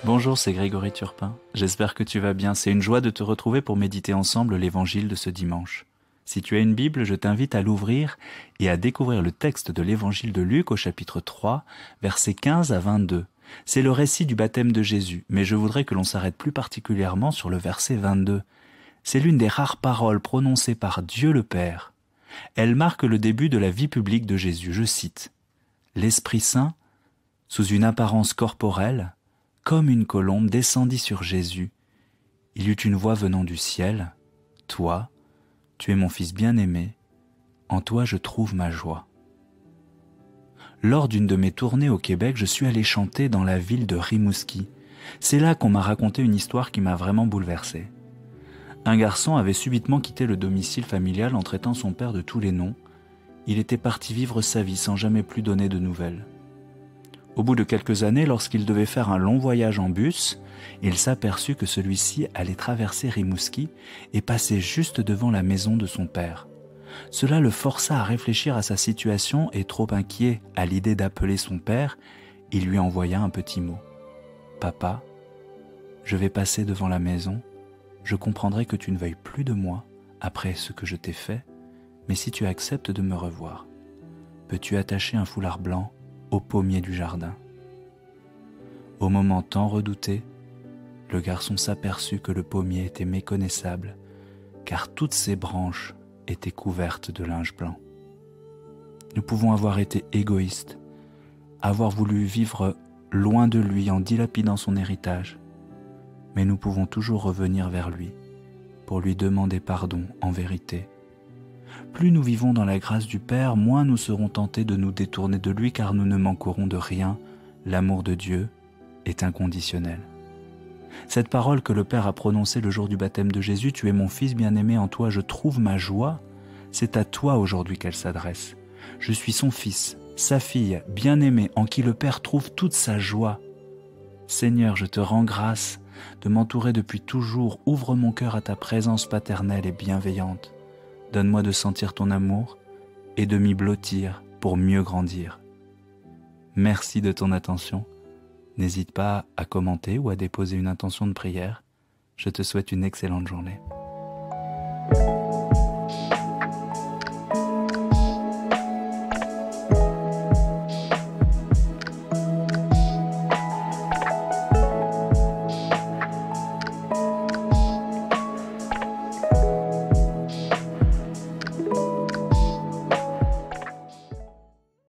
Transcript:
Bonjour, c'est Grégory Turpin. J'espère que tu vas bien. C'est une joie de te retrouver pour méditer ensemble l'évangile de ce dimanche. Si tu as une Bible, je t'invite à l'ouvrir et à découvrir le texte de l'évangile de Luc au chapitre 3, versets 15 à 22. C'est le récit du baptême de Jésus, mais je voudrais que l'on s'arrête plus particulièrement sur le verset 22. C'est l'une des rares paroles prononcées par Dieu le Père. Elle marque le début de la vie publique de Jésus. Je cite : « L'Esprit Saint, sous une apparence corporelle, comme une colombe, descendit sur Jésus. Il y eut une voix venant du ciel. « Toi, tu es mon Fils bien-aimé, en toi je trouve ma joie. » Lors d'une de mes tournées au Québec, je suis allé chanter dans la ville de Rimouski. C'est là qu'on m'a raconté une histoire qui m'a vraiment bouleversé. Un garçon avait subitement quitté le domicile familial en traitant son père de tous les noms. Il était parti vivre sa vie sans jamais plus donner de nouvelles. Au bout de quelques années, lorsqu'il devait faire un long voyage en bus, il s'aperçut que celui-ci allait traverser Rimouski et passer juste devant la maison de son père. Cela le força à réfléchir à sa situation et, trop inquiet à l'idée d'appeler son père, il lui envoya un petit mot. « Papa, je vais passer devant la maison. Je comprendrai que tu ne veuilles plus de moi après ce que je t'ai fait, mais si tu acceptes de me revoir, peux-tu attacher un foulard blanc au pommier du jardin ?» Au moment tant redouté, le garçon s'aperçut que le pommier était méconnaissable, car toutes ses branches étaient couvertes de linge blanc. Nous pouvons avoir été égoïstes, avoir voulu vivre loin de lui en dilapidant son héritage, mais nous pouvons toujours revenir vers lui pour lui demander pardon en vérité. Plus nous vivons dans la grâce du Père, moins nous serons tentés de nous détourner de lui, car nous ne manquerons de rien. L'amour de Dieu est inconditionnel. Cette parole que le Père a prononcée le jour du baptême de Jésus, « Tu es mon Fils bien-aimé, en toi je trouve ma joie », c'est à toi aujourd'hui qu'elle s'adresse. Je suis son Fils, sa fille, bien-aimée, en qui le Père trouve toute sa joie. Seigneur, je te rends grâce de m'entourer depuis toujours. Ouvre mon cœur à ta présence paternelle et bienveillante. Donne-moi de sentir ton amour et de m'y blottir pour mieux grandir. Merci de ton attention. N'hésite pas à commenter ou à déposer une intention de prière. Je te souhaite une excellente journée.